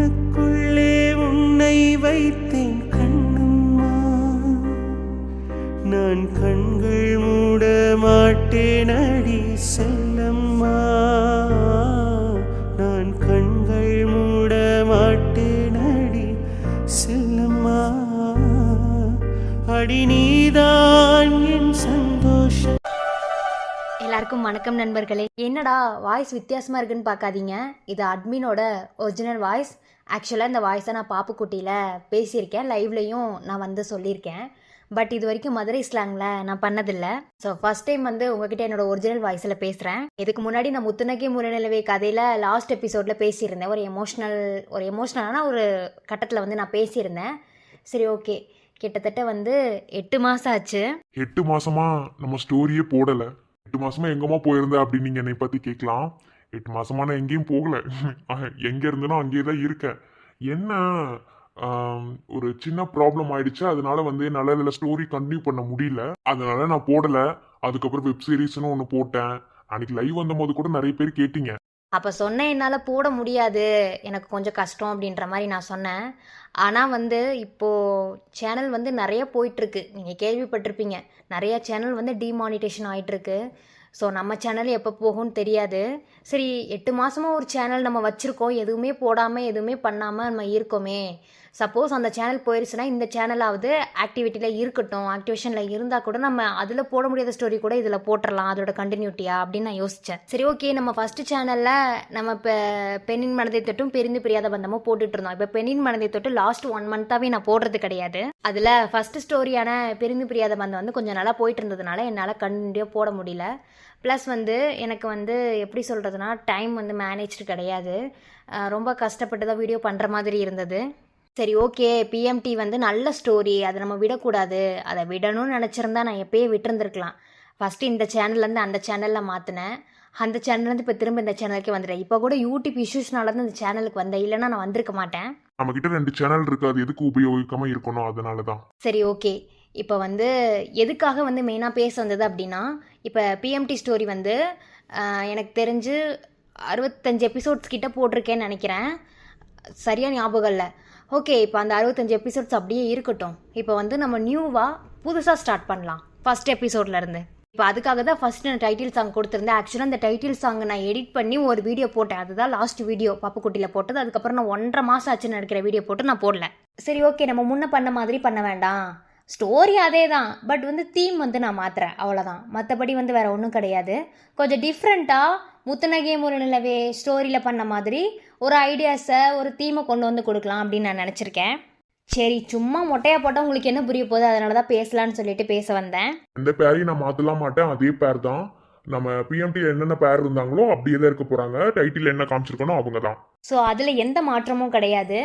கண்ணுக்குள்ளே உன்னை வைத்தேன் கண்ணம்மா, நான் கண்கள் மூட மாட்டேன் அடி செல்லம்மா, நான் கண்கள் மூட மாட்டேன் அடி செல்லம்மா, அடி நீதான் என் சந்தோஷம். எல்லாருக்கும் வணக்கம் நண்பர்களே. என்னடா வாய்ஸ் வித்தியாசமாக இருக்குன்னு பார்க்காதீங்க, இது அட்மினோட ஒரிஜினல் வாய்ஸ். ஆக்சுவலாக இந்த வாய்ஸை நான் பாப்புக்குட்டியில் பேசியிருக்கேன், லைவ்லையும் நான் வந்து சொல்லியிருக்கேன். பட் இது வரைக்கும் மதுரை ஸ்லாங்கில் நான் பண்ணதில்லை. ஸோ ஃபஸ்ட் டைம் வந்து உங்ககிட்ட என்னோட ஒரிஜினல் வாய்ஸில் பேசுகிறேன். இதுக்கு முன்னாடி நான் முத்துநகை முரநிலவே கதையில் லாஸ்ட் எபிசோடில் பேசியிருந்தேன். ஒரு எமோஷ்னலான ஒரு கட்டத்தில் வந்து நான் பேசியிருந்தேன். சரி, ஓகே. கிட்டத்தட்ட வந்து 8 மாதம் ஆச்சு. 8 மாசமா நம்ம ஸ்டோரியே போடலை. 8 மாசமா எங்கம்மா போயிருந்த அப்படின்னு நீங்கள் என்னை பற்றி கேட்கலாம். 8 மாசமா நான் எங்கேயும் போகல. எங்கே இருந்தனோ அங்கேயே தான் இருக்கேன். என்ன ஒரு சின்ன ப்ராப்ளம் ஆயிடுச்சு, அதனால வந்து என்னால் இதில் ஸ்டோரி கண்டினியூ பண்ண முடியல. அதனால நான் போடலை. அதுக்கப்புறம் வெப் சீரிஸ்னு ஒன்று போட்டேன். அன்னைக்கு லைவ் வந்தபோது கூட நிறைய பேர் கேட்டீங்க. அப்போ சொன்னேன் என்னால் போட முடியாது, எனக்கு கொஞ்சம் கஷ்டம் அப்படின்ற மாதிரி நான் சொன்னேன். ஆனால் வந்து இப்போது சேனல் வந்து நிறைய போயிட்டுருக்கு. நீங்கள் கேள்விப்பட்டிருப்பீங்க, நிறையா சேனல் வந்து டிமானிட்டேஷன் ஆகிட்டுருக்கு. ஸோ நம்ம சேனல் எப்போ போகும்னு தெரியாது. சரி, 8 மாதமாக ஒரு சேனல் நம்ம வச்சுருக்கோம், எதுவுமே போடாமல் எதுவுமே பண்ணாமல் நம்ம இருக்கோமே. சப்போஸ் அந்த சேனல் போயிடுச்சுன்னா இந்த சேனலாவது ஆக்டிவிட்டியில் இருக்கட்டும், ஆக்டிவேஷனில் இருந்தால் கூட நம்ம அதில் போட முடியாத ஸ்டோரி கூட இதில் போட்டுடலாம், அதோட கண்டினியூட்டியா அப்படின்னு நான் யோசித்தேன். சரி, ஓகே. நம்ம ஃபஸ்ட்டு சேனலில் நம்ம இப்போ பெண்ணின் மனதை தொட்டும் பிரிந்து பிரியாத பந்தமும் போட்டுட்டு இருந்தோம். இப்போ பெண்ணின் மனதை தொட்டு லாஸ்ட் 1 மந்த்தாகவே நான் போடுறது கிடையாது. அதில் ஃபஸ்ட்டு ஸ்டோரியான பிரிந்து பிரியாத பந்தம் வந்து கொஞ்சம் நல்லா போயிட்டு இருந்ததுனால என்னால் கண்டினியூவாக போட முடியல. ப்ளஸ் வந்து எனக்கு வந்து எப்படி சொல்கிறதுனா டைம் வந்து மேனேஜ்டு கிடையாது. ரொம்ப கஷ்டப்பட்டு தான் வீடியோ பண்ணுற மாதிரி இருந்தது. சரி, ஓகே. பிஎம்டி வந்து நல்ல ஸ்டோரி, அதை நம்ம விடக்கூடாது. அதை விடணும்னு நினச்சிருந்தா நான் எப்பயே விட்டுருந்துருக்கலாம். ஃபஸ்ட்டு இந்த சேனல்லேருந்து அந்த சேனலில் மாற்றினேன், அந்த சேனல்லேருந்து இப்போ திரும்ப இந்த சேனலுக்கே வந்துட்டேன். இப்போ கூட யூடியூப் இஷ்யூஸ்னால தான் இந்த சேனலுக்கு வந்தேன், இல்லைன்னா நான் வந்திருக்க மாட்டேன். நம்மக்கிட்ட 2 சேனல் இருக்குது, அது எதுக்கு உபயோகிக்காமல் இருக்கணும், அதனால தான். சரி, ஓகே. இப்போ வந்து எதுக்காக வந்து மெயினாக பேச வந்தது அப்படின்னா, இப்போ பிஎம்டி ஸ்டோரி வந்து எனக்கு தெரிஞ்சு 65 எபிசோட்ஸ் கிட்ட போட்டிருக்கேன்னு நினைக்கிறேன், சரியாக ஞாபகம் இல்லை. ஓகே, இப்போ அந்த 65 எபிசோட்ஸ் அப்படியே இருக்கட்டும். இப்போ வந்து நம்ம நியூவாக புதுசாக ஸ்டார்ட் பண்ணலாம் ஃபஸ்ட் எபிசோட்லேருந்து. இப்போ அதுக்காக தான் ஃபஸ்ட்டு நான் டைட்டில் சாங் கொடுத்துருந்தேன். ஆக்சுவலாக அந்த டைட்டில் சாங் நான் எடிட் பண்ணி ஒரு வீடியோ போட்டேன், அதுதான் லாஸ்ட் வீடியோ பாப்புக்குட்டியில் போட்டது. அதுக்கப்புறம் நான் 1.5 மாதம் ஆச்சுன்னு நினைக்கிற வீடியோ போட்டு நான் போடல. சரி, ஓகே. நம்ம முன்ன பண்ண மாதிரி பண்ண வேண்டாம், ஸ்டோரி அதே தான், பட் வந்து தீம் வந்து நான் மாற்றுறேன், அவ்வளோதான். மற்றபடி வந்து வேறு ஒன்றும் கிடையாது. கொஞ்சம் டிஃப்ரெண்ட்டாக முத்துநகை முரநிலவே ஸ்டோரியில் பண்ண மாதிரி ஒரு ஐடியாஸை, ஒரு தீமை கொண்டு வந்து கொடுக்கலாம் அப்படின்னு நான் நினச்சிருக்கேன். சரி, சும்மா மொட்டையாக போட்டால் உங்களுக்கு என்ன புரிய போகுது, அதனால தான் பேசலான்னு சொல்லிட்டு பேச வந்தேன். இந்த பேரையும் நான் மாற்றலாம் மாட்டேன், அதே பேர் தான். நம்ம பிஎம்டி என்னென்ன பேர் இருந்தாங்களோ அப்படியே தான் இருக்க போகிறாங்க. டைட்டில் என்ன காமிச்சிருக்கணும் அவங்க தான். ஸோ அதில் எந்த மாற்றமும் கிடையாது.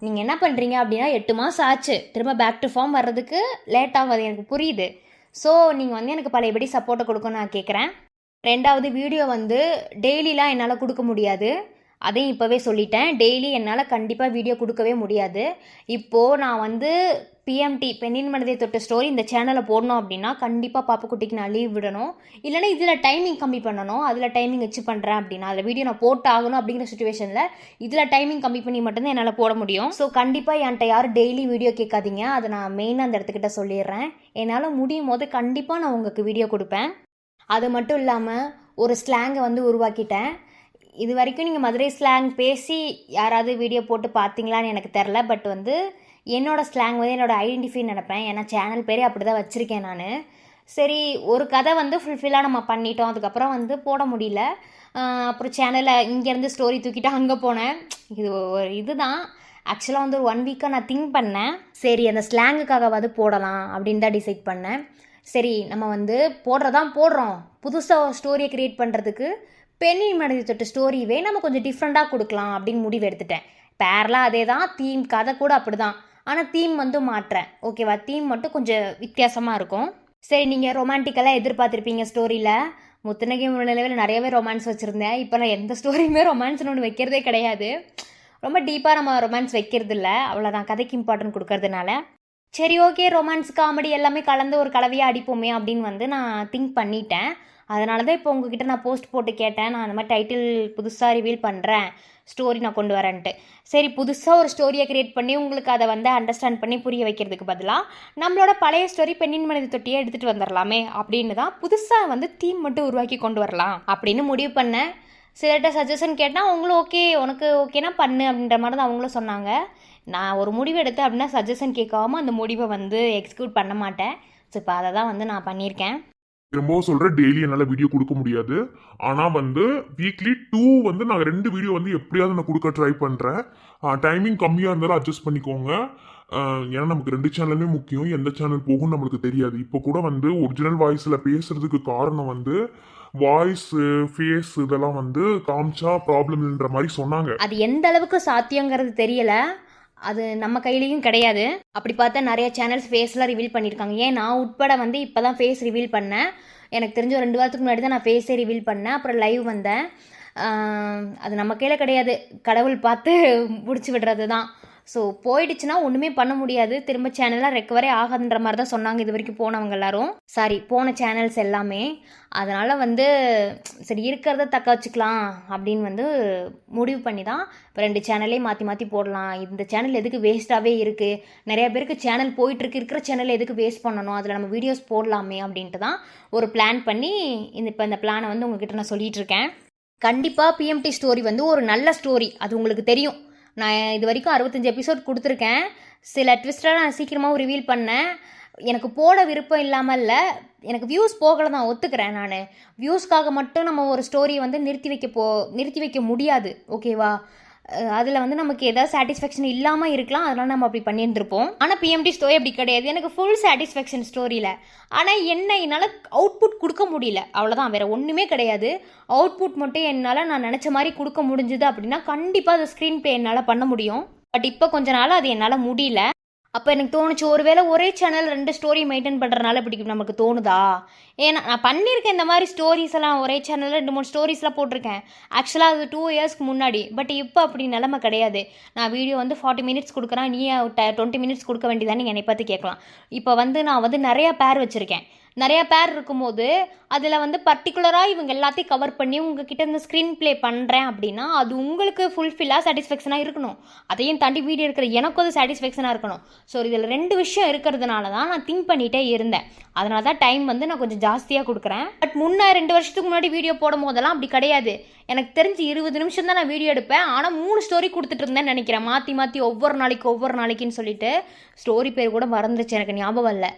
நீங்கள் என்ன பண்ணுறீங்க அப்படின்னா, 8 மாதம் ஆச்சு, திரும்ப பேக் டு ஃபார்ம் வர்றதுக்கு லேட் ஆகுது, எனக்கு புரியுது. ஸோ நீங்கள் வந்து எனக்கு பழையபடி சப்போர்ட்டை கொடுக்கணும்னு நான் கேட்குறேன். 2வது வீடியோ வந்து டெய்லிலாம் என்னால் கொடுக்க முடியாது, அதையும் இப்போவே சொல்லிட்டேன். டெய்லி என்னால் கண்டிப்பாக வீடியோ கொடுக்கவே முடியாது. இப்போது நான் வந்து பிஎம்டி பெண்ணின் மனதை தொட்ட ஸ்டோரி இந்த சேனலில் போடணும் அப்படின்னா கண்டிப்பாக பாப்புக்குட்டிக்கு நான் லீவ் விடணும், இல்லைனா இதில் டைமிங் கம்மி பண்ணணும். அதில் டைமிங் வச்சு பண்ணுறேன் அப்படின்னா அதில் வீடியோ நான் போட்டு ஆகணும் அப்படிங்கிற சுச்சுவேஷனில் இதில் டைமிங் கம்மி பண்ணி மட்டும்தான் என்னால் போட முடியும். ஸோ கண்டிப்பாக என்கிட்ட யாரும் டெய்லி வீடியோ கேட்காதீங்க, அதை நான் மெயினாக அந்த இடத்துக்கிட்ட சொல்லிடுறேன். என்னால் முடியும் போது கண்டிப்பாக நான் உங்களுக்கு வீடியோ கொடுப்பேன். அது மட்டும் இல்லாமல் ஒரு ஸ்லாங்கை வந்து உருவாக்கிட்டேன். இது வரைக்கும் நீங்கள் மதுரை ஸ்லாங் பேசி யாராவது வீடியோ போட்டு பார்த்தீங்களான்னு எனக்கு தெரில, பட் வந்து என்னோடய ஸ்லாங் வந்து என்னோடய ஐடென்டிஃபைன்னு நினைப்பேன். ஏன்னா சேனல் பேரே அப்படி தான் வச்சுருக்கேன் நான். சரி, ஒரு கதை வந்து ஃபுல்ஃபில்லாக நம்ம பண்ணிட்டோம், அதுக்கப்புறம் வந்து போட முடியல. அப்புறம் சேனலை இங்கேருந்து ஸ்டோரி தூக்கிட்டு அங்கே போனேன். இது ஒரு இதுதான். ஆக்சுவலாக வந்து ஒரு 1 வீக்காக நான் திங்க் பண்ணேன், சரி அந்த ஸ்லாங்குக்காகவாது போடலாம் அப்படின்னு தான் டிசைட் பண்ணேன். சரி, நம்ம வந்து போடுறோம், புதுசாக ஸ்டோரியை க்ரியேட் பண்ணுறதுக்கு பெண்ணின் மனதை தொட்ட ஸ்டோரியே நம்ம கொஞ்சம் டிஃப்ரெண்ட்டாக கொடுக்கலாம் அப்படின்னு முடிவு எடுத்துட்டேன். பேரெலாம் அதே தான், தீம் கதை கூட அப்படி தான், ஆனால் தீம் வந்து மாற்றேன். ஓகேவா? தீம் மட்டும் கொஞ்சம் வித்தியாசமாக இருக்கும். சரி, நீங்கள் ரொமான்டிக்கலாக எதிர்பார்த்துருப்பீங்க ஸ்டோரியில். முத்துநகை முரநிலவில் நிறையவே ரொமான்ஸ் வச்சுருந்தேன். இப்போ நான் எந்த ஸ்டோரியுமே ரொமான்ஸ்னு ஒன்று வைக்கிறதே கிடையாது. ரொம்ப டீப்பாக நம்ம ரொமான்ஸ் வைக்கிறது இல்லை, அவ்வளோதான், கதைக்கு இம்பார்ட்டன்ட் கொடுக்கறதுனால. சரி, ஓகே, ரொமான்ஸ் காமெடி எல்லாமே கலந்து ஒரு கலவையாக அடிப்போமே அப்படின்னு வந்து நான் திங்க் பண்ணிட்டேன். அதனால தான் இப்போ உங்ககிட்ட நான் போஸ்ட் போட்டு கேட்டேன். நான் அந்த மாதிரி டைட்டில் புதுசாக ரிவீல் பண்ணுறேன், ஸ்டோரி நான் கொண்டு வரேன்ட்டு. சரி, புதுசாக ஒரு ஸ்டோரியை க்ரியேட் பண்ணி உங்களுக்கு அதை வந்து அண்டர்ஸ்டாண்ட் பண்ணி புரிய வைக்கிறதுக்கு பதிலாக நம்மளோட பழைய ஸ்டோரி பெண்ணின் மனதை தொட்டியே எடுத்துகிட்டு வந்துடலாமே அப்படின்னு தான் புதுசாக வந்து தீம் மட்டும் உருவாக்கி கொண்டு வரலாம் அப்படின்னு முடிவு பண்ணேன். சிலர்கிட்ட சஜஷன் கேட்டால் அவங்களும் ஓகே, உனக்கு ஓகேனா பண்ணு அப்படின்ற மாதிரி தான் அவங்களும் சொன்னாங்க. நான் ஒரு முடிவு எடுத்தேன் அப்படின்னா சஜஷன் கேட்காம அந்த முடிவை வந்து எக்ஸிக்யூட் பண்ண மாட்டேன். ஸோ இப்போ அதை தான் வந்து நான் பண்ணியிருக்கேன். திரும்பவும் சொல்கிறேன், டெய்லி என்னால் வீடியோ கொடுக்க முடியாது. ஆனால் வந்து வீக்லி 2 வந்து நான் 2 வீடியோ வந்து எப்படியாவது நான் கொடுக்க ட்ரை பண்ணுறேன். டைமிங் கம்மியாக இருந்தாலும் அட்ஜஸ்ட் பண்ணிக்கோங்க. ஏன்னா நமக்கு 2 சேனலுமே முக்கியம். எந்த சேனல் போகும் நம்மளுக்கு தெரியாது. இப்போ கூட வந்து ஒரிஜினல் வாய்ஸில் பேசுறதுக்கு காரணம் வந்து வாய்ஸ் ஃபேஸ் இதெல்லாம் வந்து காமிச்சா ப்ராப்ளம்ன்ற மாதிரி சொன்னாங்க. அது எந்த அளவுக்கு சாத்தியங்கிறது தெரியல. அது நம்ம கையிலையும் கிடையாது. அப்படி பார்த்தா நிறைய சேனல்ஸ் ஃபேஸ்லாம் ரிவீல் பண்ணியிருக்காங்க. ஏன் நான் உட்பட வந்து இப்போ தான் ஃபேஸ் ரிவீல் பண்ணேன். எனக்கு தெரிஞ்ச ஒரு 2 வாரத்துக்கு முன்னாடி தான் நான் ஃபேஸே ரிவீல் பண்ணேன். அப்புறம் லைவ் வந்தேன். அது நம்ம கையில் கிடையாது, கடவுள் பார்த்து முடிச்சு விடுறது தான். ஸோ போயிடுச்சுன்னா ஒன்றுமே பண்ண முடியாது. திரும்ப சேனலாக ரெக்கவரே ஆகாதுன்ற மாதிரி தான் சொன்னாங்க இது வரைக்கும் போனவங்க எல்லாரும், சாரி போன சேனல்ஸ் எல்லாமே. அதனால் வந்து சரி இருக்கிறத தக்க வச்சுக்கலாம் அப்படின்னு வந்து முடிவு பண்ணி தான் இப்போ 2 சேனல்லையும் மாற்றி மாற்றி போடலாம். இந்த சேனல் எதுக்கு வேஸ்ட்டாகவே இருக்குது, நிறையா பேருக்கு சேனல் போயிட்டுருக்கு, இருக்கிற சேனல் எதுக்கு வேஸ்ட் பண்ணணும், அதில் நம்ம வீடியோஸ் போடலாமே அப்படின்ட்டு தான் ஒரு பிளான் பண்ணி இப்போ இந்த பிளானை வந்து உங்ககிட்ட நான் சொல்லிகிட்டு இருக்கேன். கண்டிப்பாக பிஎம்டி ஸ்டோரி வந்து ஒரு நல்ல ஸ்டோரி, அது உங்களுக்கு தெரியும். நான் இது வரைக்கும் 65 எபிசோட் கொடுத்துருக்கேன். சில ட்விஸ்டாக நான் சீக்கிரமாகவும் ரிவீல் பண்ணேன். எனக்கு போட விருப்பம் இல்லாமல் இல்லை, எனக்கு வியூஸ் போகலை தான் ஒத்துக்கிறேன். நான் வியூஸ்க்காக மட்டும் நம்ம ஒரு ஸ்டோரியை வந்து நிறுத்தி வைக்க முடியாது, ஓகேவா? அதில் வந்து நமக்கு ஏதாவது சாட்டிஸ்ஃபேக்ஷன் இல்லாமல் இருக்கலாம், அதனால் நம்ம அப்படி பண்ணியிருந்துருப்போம். ஆனால் பிஎம்டி ஸ்டோரி அப்படி கிடையாது, எனக்கு ஃபுல் சாட்டிஸ்ஃபேக்ஷன் ஸ்டோரியில். ஆனால் என்னால் அவுட்புட் கொடுக்க முடியல, அவ்வளோதான், வேறு ஒன்றுமே கிடையாது. அவுட்புட் மட்டும் என்னால் நான் நினச்ச மாதிரி கொடுக்க முடிஞ்சுது அப்படின்னா கண்டிப்பாக அது ஸ்க்ரீன் ப்ளே என்னால் பண்ண முடியும். பட் இப்போ கொஞ்ச நாள் அது என்னால் முடியல. அப்போ எனக்கு தோணுச்சு, ஒருவேளை ஒரே சேனல் 2 ஸ்டோரி மெயின்டைன் பண்ணுறதுனால இப்படி நமக்கு தோணுதா? ஏன்னா நான் பண்ணியிருக்கேன் இந்த மாதிரி ஸ்டோரிஸ் எல்லாம், ஒரே சேனலில் 2-3 ஸ்டோரிஸ்லாம் போட்டிருக்கேன். ஆக்சுவலாக அது 2 இயர்ஸ்க்கு முன்னாடி. பட் இப்போ அப்படி நிலைமை கிடையாது. நான் வீடியோ வந்து 40 மினிட்ஸ் கொடுக்குறேன், நீ 20 மினிட்ஸ் கொடுக்க வேண்டியதானே நீங்கள் என்னை பார்த்து கேட்கலாம். இப்போ வந்து நான் வந்து நிறையா பேர் வச்சுருக்கேன். நிறையா பேர் இருக்கும்போது அதில் வந்து பர்டிகுலராக இவங்க எல்லாத்தையும் கவர் பண்ணி உங்ககிட்ட இந்த ஸ்க்ரீன் ப்ளே பண்ணுறேன் அப்படின்னா அது உங்களுக்கு ஃபுல்ஃபில்லாக சாட்டிஸ்ஃபேக்ஷனாக இருக்கணும். அதையும் தாண்டி வீடியோ இருக்கிற எனக்கும் அது சாட்டிஸ்ஃபேக்ஷனாக இருக்கணும். ஸோ இதில் 2 விஷயம் இருக்கிறதுனால தான் நான் திங்க் பண்ணிகிட்டே இருந்தேன். அதனால தான் டைம் வந்து நான் கொஞ்சம் ஜாஸ்தியாக கொடுக்குறேன். பட் 2 வருஷத்துக்கு முன்னாடி வீடியோ போடும் போதெல்லாம் அப்படி கிடையாது. எனக்கு தெரிஞ்சு 20 நிமிஷம் தான் நான் வீடியோ எடுப்பேன். ஆனால் 3 ஸ்டோரி கொடுத்துட்டு இருந்தேன்னு நினைக்கிறேன், மாற்றி ஒவ்வொரு நாளைக்குன்னு சொல்லிட்டு. ஸ்டோரி பேர் கூட மறந்துருச்சு, எனக்கு ஞாபகம் இல்லை.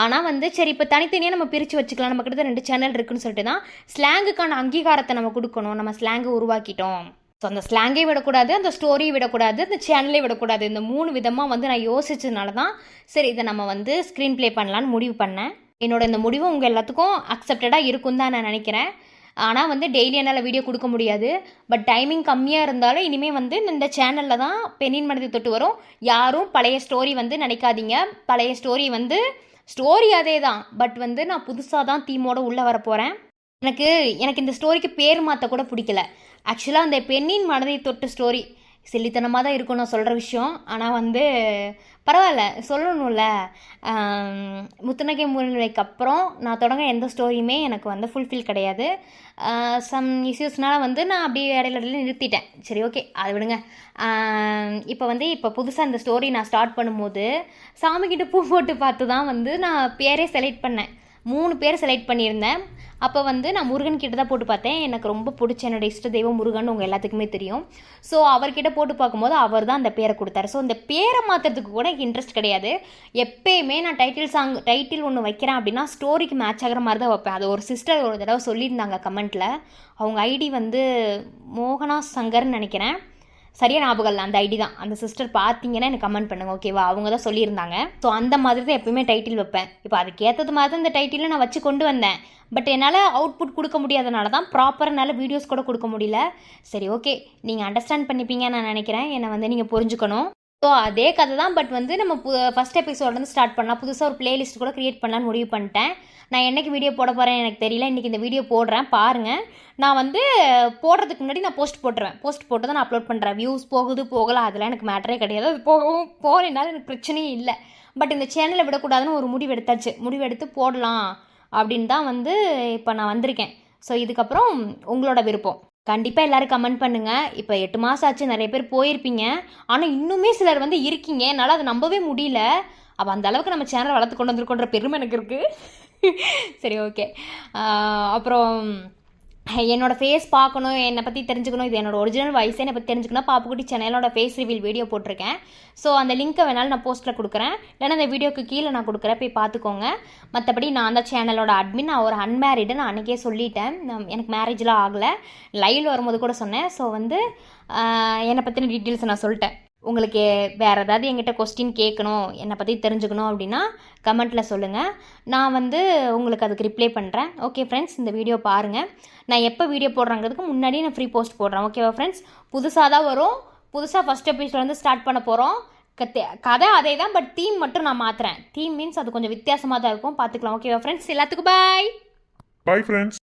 ஆனால் வந்து சரி இப்போ தனித்தனியாக நம்ம பிரித்து வச்சுக்கலாம், நம்ம கிட்ட 2 சேனல் இருக்குன்னு சொல்லிட்டு தான் ஸ்லாங்குக்கான அங்கீகாரத்தை நம்ம கொடுக்கணும். நம்ம ஸ்லாங்கை உருவாக்கிட்டோம். ஸோ அந்த ஸ்லாங்கே விடக்கூடாது, அந்த ஸ்டோரியை விடக்கூடாது, அந்த சேனலே விடக்கூடாது. இந்த 3 விதமாக வந்து நான் யோசிச்சதுனால தான் சரி இதை நம்ம வந்து ஸ்க்ரீன் ப்ளே பண்ணலான்னு முடிவு பண்ணேன். என்னோட இந்த முடிவு உங்கள் எல்லாத்துக்கும் அக்செப்டடாக இருக்கும் தான் நான் நினைக்கிறேன். ஆனால் வந்து டெய்லி என்னால் வீடியோ கொடுக்க முடியாது. பட் டைமிங் கம்மியாக இருந்தாலும் இனிமேல் வந்து இந்த சேனலில் தான் பெண்ணின் மனதை தொட்டு வரும். யாரும் பழைய ஸ்டோரி வந்து நினைக்காதீங்க. பழைய ஸ்டோரி வந்து ஸ்டோரி அதே தான், பட் வந்து நான் புதுசாக தான் தீமோடு உள்ளே வர போகிறேன். எனக்கு இந்த ஸ்டோரிக்கு பேர் மாற்ற கூட பிடிக்கல. ஆக்சுவலாக அந்த பெண்ணின் மனதை தொட்டு ஸ்டோரி சில்லித்தனமாக தான் இருக்கும் நான் சொல்கிற விஷயம். ஆனால் வந்து பரவாயில்ல, சொல்லணும்ல. முத்துநகை முன்னிலைக்கு அப்புறம் நான் தொடங்க எந்த ஸ்டோரியுமே எனக்கு வந்து ஃபுல்ஃபில் கிடையாது. சம் இஷ்யூஸ்னால் வந்து நான் அப்படியே இடையில நிறுத்திட்டேன். சரி ஓகே, அதை விடுங்க. இப்போ புதுசாக இந்த ஸ்டோரி நான் ஸ்டார்ட் பண்ணும்போது சாமிக்கிட்ட பூ போட்டு பார்த்து தான் வந்து நான் பேரே செலக்ட் பண்ணேன். 3 பேர் செலக்ட் பண்ணியிருந்தேன். அப்போ வந்து நான் முருகன் கிட்ட தான் போட்டு பார்த்தேன். எனக்கு ரொம்ப பிடிச்ச என்னோட இஷ்ட தெய்வம் முருகன் உங்கள் எல்லாத்துக்குமே தெரியும். ஸோ அவர்கிட்ட போட்டு பார்க்கும்போது அவர் தான் அந்த பேரை கொடுத்தாரு. ஸோ இந்த பேரை மாற்றுறதுக்கு கூட எனக்கு இன்ட்ரெஸ்ட் கிடையாது. எப்பயுமே நான் டைட்டில் ஒன்று வைக்கிறேன் அப்படின்னா ஸ்டோரிக்கு மேட்ச் ஆகிற மாதிரி தான் வைப்பேன். அது ஒரு சிஸ்டர் ஒரு தடவை சொல்லியிருந்தாங்க கமெண்ட்டில். அவங்க ஐடி வந்து மோகனா சங்கர்னு நினைக்கிறேன், சரியாக ஞாபகம் இல்லை, அந்த ஐடி தான். அந்த சிஸ்டர் பார்த்தீங்கன்னா எனக்கு கமெண்ட் பண்ணுங்கள், ஓகேவா? அவங்க தான் சொல்லியிருந்தாங்க. ஸோ அந்த மாதிரி தான் எப்பயுமே டைட்டில் வைப்பேன். இப்போ அதுக்கு ஏற்றது மாதிரி தான் இந்த டைட்டிலில் நான் வச்சு கொண்டு வந்தேன். பட் என்னால் அவுட்புட் கொடுக்க முடியாதனால தான் ப்ராப்பராக என்னால் வீடியோஸ் கூட கொடுக்க முடியல. சரி ஓகே, நீங்கள் அண்டர்ஸ்டாண்ட் பண்ணிப்பீங்கன்னு நான் நினைக்கிறேன். என்னை வந்து நீங்கள் புரிஞ்சுக்கணும். ஸோ அதே கதை தான், பட் வந்து நம்ம ஃபஸ்ட் எபிசோட்லேருந்து ஸ்டார்ட் பண்ணலாம். புதுசாக ஒரு பிளேலிஸ்ட் கூட க்ரியேட் பண்ணலான்னு முடிவு பண்ணிட்டேன். நான் என்றைக்கு வீடியோ போட போகிறேன் எனக்கு தெரியல. இன்றைக்கி இந்த வீடியோ போடுறேன், பாருங்கள். நான் வந்து போடுறதுக்கு முன்னாடி நான் போஸ்ட் போட்டுருவேன். போஸ்ட் போட்டு தான் நான் அப்லோட் பண்ணுறேன். வியூஸ் போகலாம், அதெல்லாம் எனக்கு மேட்டரே கிடையாது. அது போகிறனால எனக்கு பிரச்சனையும் இல்லை. பட் இந்த சேனலை விடக்கூடாதுன்னு ஒரு முடிவு எடுத்து போடலாம் அப்படின்னு தான் வந்து இப்போ நான் வந்திருக்கேன். ஸோ இதுக்கப்புறம் உங்களோட விருப்பம். கண்டிப்பாக எல்லோரும் கமெண்ட் பண்ணுங்கள். இப்போ 8 மாதம் ஆச்சு, நிறைய பேர் போயிருப்பீங்க. ஆனால் இன்னுமே சிலர் வந்து இருக்கீங்க. என்னால் அதை நம்பவே முடியல. அப்போ அந்த அளவுக்கு நம்ம சேனலை வளர்த்து கொண்டு வந்திருக்கோன்ற பெருமை எனக்கு இருக்குது. சரி, ஓகே. அப்புறம் என்னோடய ஃபேஸ் பார்க்கணும், என்னை பற்றி தெரிஞ்சுக்கணும், இது என்னோடய ஒரிஜினல் வாய்ஸே என்னை பற்றி தெரிஞ்சுக்கணும், பாப்புக்குட்டி சேனலோட ஃபேஸ் ரிவீல் வீடியோ போட்டிருக்கேன். ஸோ அந்த லிங்க்கை வேணாலும் நான் போஸ்ட்டில் கொடுக்குறேன், இல்லைன்னா அந்த வீடியோக்கு கீழே நான் கொடுக்குறேன், போய் பார்த்துக்கோங்க. மற்றபடி நான் அந்த சேனலோட அட்மின், நான் ஒரு அன்மேரிடு, நான் அன்றைக்கே சொல்லிட்டேன். எனக்கு மேரேஜ்லாம் ஆகலை, லைவில் வரும்போது கூட சொன்னேன். ஸோ வந்து என்னை பற்றின டீட்டெயில்ஸ் நான் சொல்லிட்டேன். உங்களுக்கு வேறு ஏதாவது என்கிட்ட கொஸ்டின் கேட்கணும், என்னை பற்றி தெரிஞ்சுக்கணும் அப்படின்னா கமெண்ட்டில் சொல்லுங்கள். நான் வந்து உங்களுக்கு அதுக்கு ரிப்ளை பண்ணுறேன். ஓகே ஃப்ரெண்ட்ஸ், இந்த வீடியோ பாருங்கள். நான் எப்போ வீடியோ போடுறாங்கிறதுக்கு முன்னாடியே நான் ஃப்ரீ போஸ்ட் போடுறேன். ஓகேவா ஃப்ரெண்ட்ஸ்? புதுசாக தான் வரும். புதுசாக ஃபஸ்ட் எபிசோட்லேருந்து ஸ்டார்ட் பண்ண போகிறோம். கதை அதே தான், பட் தீம் மட்டும் நான் மாற்றுறேன். தீம் மீன்ஸ் அது கொஞ்சம் வித்தியாசமாக தான் இருக்கும், பார்த்துக்கலாம். ஓகேவா ஃப்ரெண்ட்ஸ்? எல்லாத்துக்கும் பாய். Bye friends.